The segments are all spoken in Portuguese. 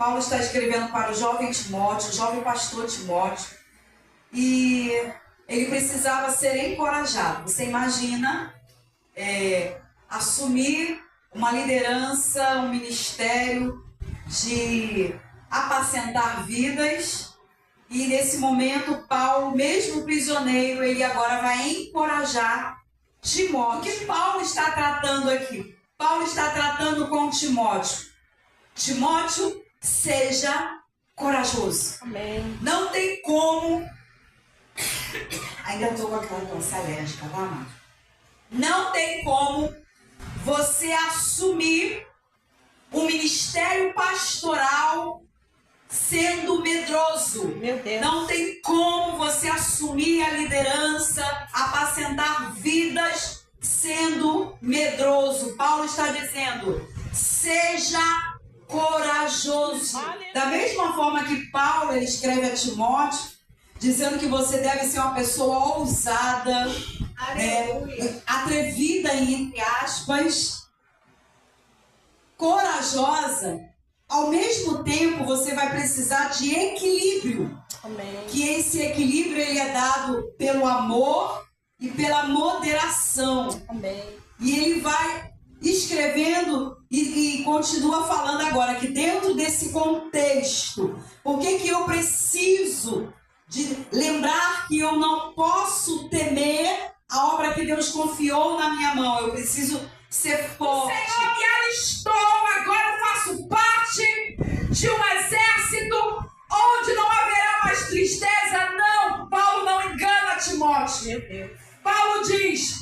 Paulo está escrevendo para o jovem Timóteo, o jovem pastor Timóteo, e ele precisava ser encorajado. Você imagina assumir uma liderança, um ministério de apacentar vidas, e nesse momento Paulo, mesmo prisioneiro, ele agora vai encorajar Timóteo. O que Paulo está tratando aqui? Paulo está tratando com Timóteo. Timóteo, seja corajoso. Amém. Não tem como... Ainda estou com aquela tosse alérgica, tá, amado? Não tem como você assumir o ministério pastoral sendo medroso. Meu Deus. Não tem como você assumir a liderança, apacentar vidas sendo medroso. Paulo está dizendo, seja corajoso. Da mesma forma que Paulo ele escreve a Timóteo, dizendo que você deve ser uma pessoa ousada, atrevida, entre aspas, corajosa. Ao mesmo tempo, você vai precisar de equilíbrio. Amém. Que esse equilíbrio ele é dado pelo amor e pela moderação. Amém. E ele vai escrevendo e continua falando agora que dentro desse contexto, por que eu preciso de lembrar que eu não posso temer a obra que Deus confiou na minha mão? Eu preciso ser forte. O Senhor me alistou, agora eu faço parte de um exército onde não haverá mais tristeza. Não, Paulo não engana Timóteo. Meu Deus. Paulo diz,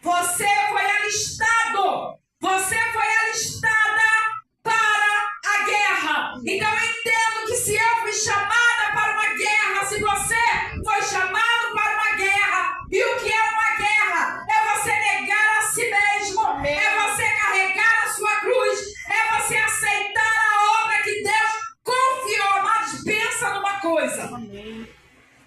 você foi alistado, você foi alistada para a guerra. Então eu entendo que se eu fui chamada para uma guerra, se você foi chamado para uma guerra, e o que é uma guerra? É você negar a si mesmo, Amém. é você carregar a sua cruz, é você aceitar a obra que Deus confiou. Mas pensa numa coisa, Amém.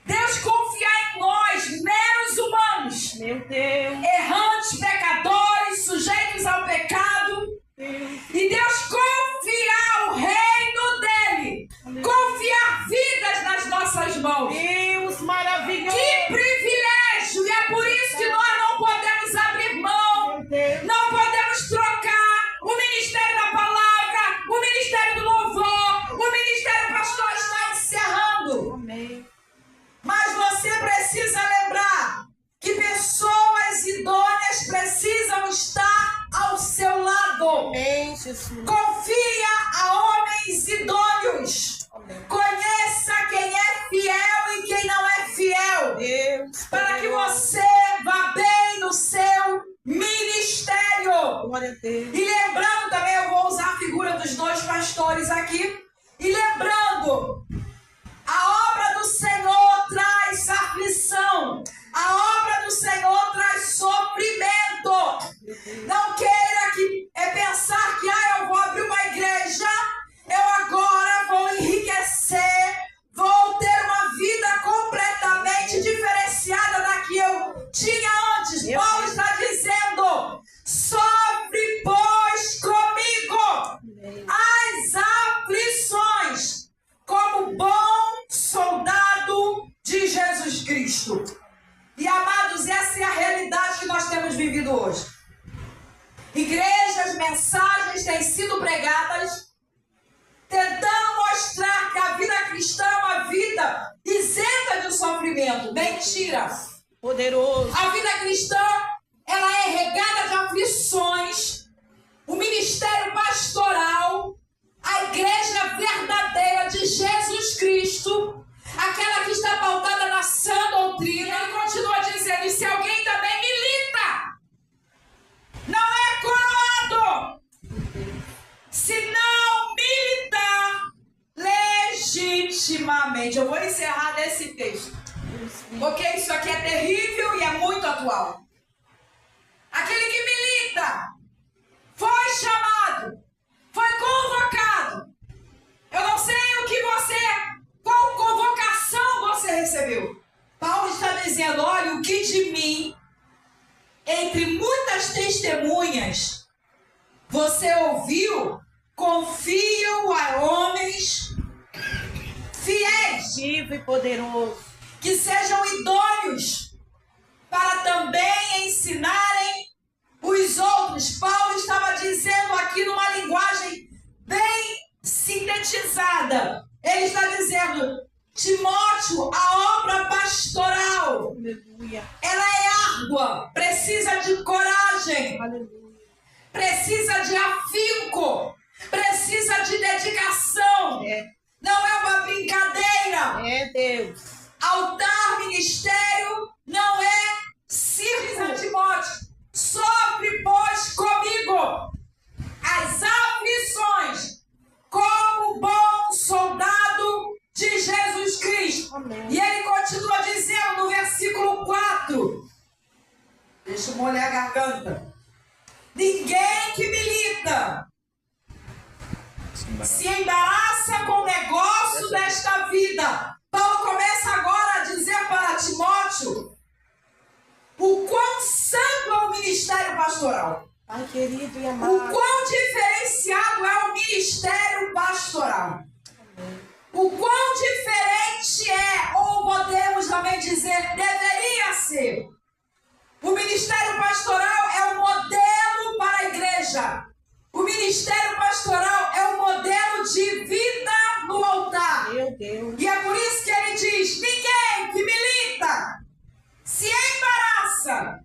Deus confia em nós, meros humanos, Meu Deus. errantes, pecadores, sujeitos ao pecado, e Deus confiar o reino dele, confiar vidas nas nossas mãos. Deus maravilhoso. Que privilégio! E é por isso que nós não podemos abrir mão, Meu Deus. não podemos trocar o ministério da palavra, o ministério do louvor, o ministério pastor está encerrando. Amém. Mas você precisa lembrar que pessoas idôneas precisam estar ao seu lado. Amém, Jesus. Confia a homens idôneos. Amém. Conheça quem é fiel e quem não é fiel, Deus. para que você vá bem no seu ministério. Glória a Deus. E lembrando também, eu vou usar a figura dos dois pastores aqui, e lembrando, a obra do Senhor traz aflição, a obra do Senhor traz sofrimento. Não queira pensar que eu vou abrir uma igreja, eu agora vou enriquecer, vou ter uma vida completamente diferenciada da que eu tinha antes. Paulo está dizendo, sofre pois comigo as aflições, como bom soldado de Jesus Cristo. E amados, essa é a realidade que nós temos vivido hoje. Igrejas, mensagens têm sido pregadas tentando mostrar que a vida cristã é uma vida isenta de sofrimento. Mentira! Poderoso. A vida cristã, ela é regada de aflições. O ministério pastoral, a igreja verdadeira de Jesus Cristo, aquela que está pautada na sã doutrina. Ele continua dizendo, e se alguém também milita, não é coroado, se não militar legitimamente. Eu vou encerrar nesse texto, porque isso aqui é terrível e é muito atual. Aquele que milita, foi chamado, foi convocado. Eu não sei qual convocação você recebeu. Paulo está dizendo, olha, o que de mim, entre muitas testemunhas, você ouviu, confio a homens vivo e poderoso. Que sejam idôneos para também ensinarem os outros. Paulo estava dizendo aqui numa linguagem bem sintetizada. Ele está dizendo: Timóteo, a obra pastoral, Aleluia. ela é árdua, precisa de coragem, Aleluia. precisa de afinco, precisa de dedicação. É. Não é uma brincadeira. É Deus. Altar, ministério, não é circo. Timóteo, sofre, pois, comigo as aflições como bom soldado de Jesus Cristo. Amém. E ele continua dizendo no versículo 4. Deixa eu molhar a garganta. Ninguém que milita se embaraça com o negócio desta vida. Paulo começa agora a dizer para Timóteo o quão santo é o ministério pastoral. Pai querido e O amado. quão diferenciado é o ministério pastoral. O quão diferente é, ou podemos também dizer, deveria ser. O ministério pastoral é o modelo para a igreja. O ministério pastoral é o modelo de vida no altar. Meu Deus. E é por isso que ele diz: ninguém que milita se embaraça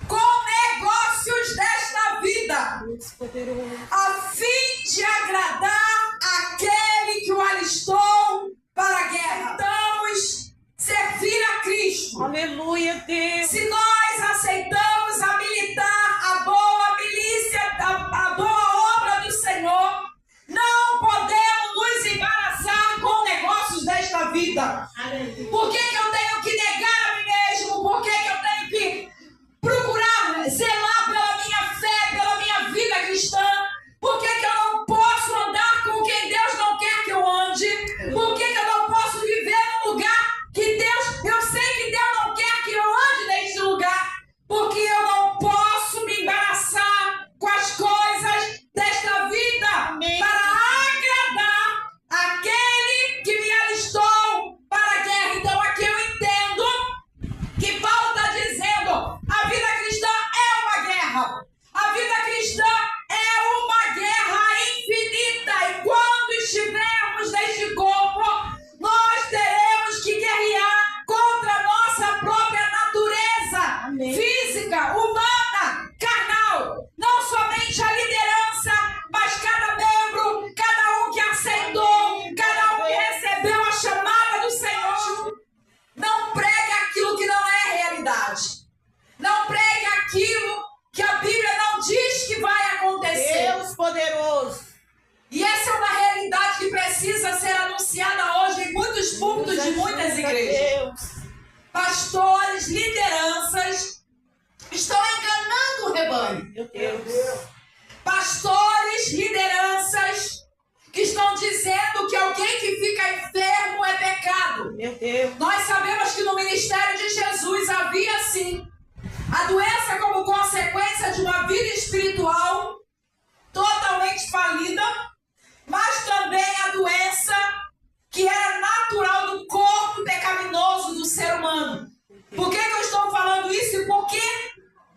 com negócios desta vida, Deus poderoso. a fim de agradar aquele que o alistou para a guerra. Vamos servir a Cristo. Aleluia, Deus. Se nós aceitamos a militar, a boa milícia, a boa obra do Senhor, não podemos nos embaraçar com negócios desta vida. Aleluia. Por que que eu tenho que negar a mim mesmo? Por que que eu tenho que procurar zelar pela minha fé, pela minha vida cristã? Por que que eu não posso andar com quem Deus não quer que eu ande? Por que que eu não posso viver num lugar que Deus, eu sei que Deus não quer que eu ande neste lugar? Porque eu não posso me embaraçar com as coisas desta vida. Amém. Para agradar aquele que me alistou para a guerra. Então aqui eu entendo que Paulo está dizendo: a vida cristã é uma guerra. A vida cristã é uma guerra infinita. E quando estivermos neste corpo, nós teremos que guerrear contra a nossa própria natureza. Amém. Física, humana, carnal. Não somente a liderança, mas cada membro, cada um que aceitou, cada um que recebeu a chamada do Senhor. Não pregue aquilo que não é realidade. Não pregue aquilo que a Bíblia não diz que vai acontecer. Deus poderoso. E essa é uma realidade que precisa ser anunciada hoje em muitos púlpitos de muitas igrejas. Deus. Pastores, lideranças estão enganando o rebanho. Meu Deus. Pastores, lideranças que estão dizendo que alguém que fica enfermo é pecado. Meu Deus. Nós sabemos que no ministério de Jesus havia sim a doença como consequência de uma vida espiritual totalmente falida, mas também a doença que era natural do corpo pecaminoso do ser humano. Por que que eu estou falando isso? E por que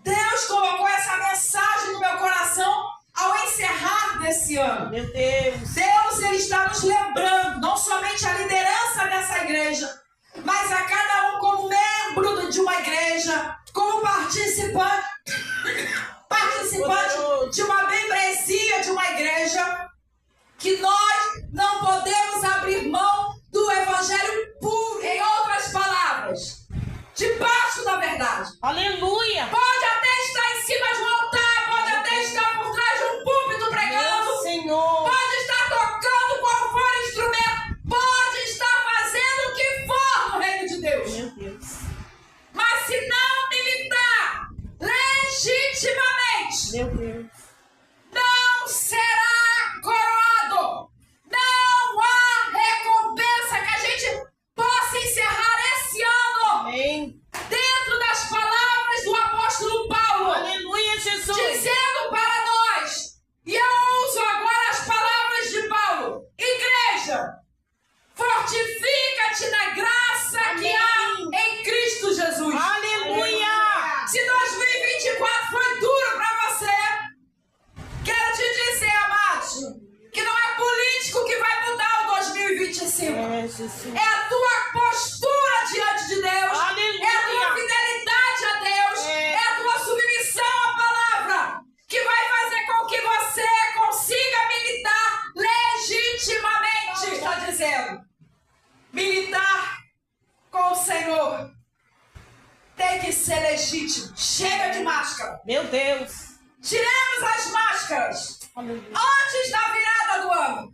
Deus colocou essa mensagem no meu coração ao encerrar desse ano? Meu Deus. Deus, ele está nos lembrando, não somente a liderança dessa igreja, mas a cada um como membro de uma igreja, como participante de uma membresia de uma igreja, que nós Jesus. É a tua postura diante de Deus. Aleluia. É a tua fidelidade a Deus. É. É a tua submissão à palavra que vai fazer com que você consiga militar legitimamente. Paulo está dizendo. Militar com o Senhor tem que ser legítimo. Chega de máscara. Meu Deus. Tiremos as máscaras. Aleluia. Antes da virada do ano.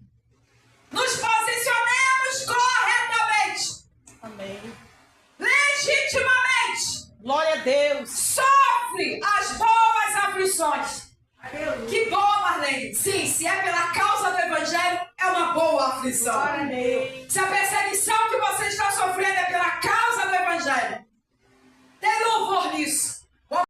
Nos posicionemos corretamente. Amém. Legitimamente. Glória a Deus. Sofre as boas aflições. Que boa, Marlene. Sim, se é pela causa do Evangelho, é uma boa aflição. Glória a Deus. Se a perseguição que você está sofrendo é pela causa do Evangelho, dê louvor nisso.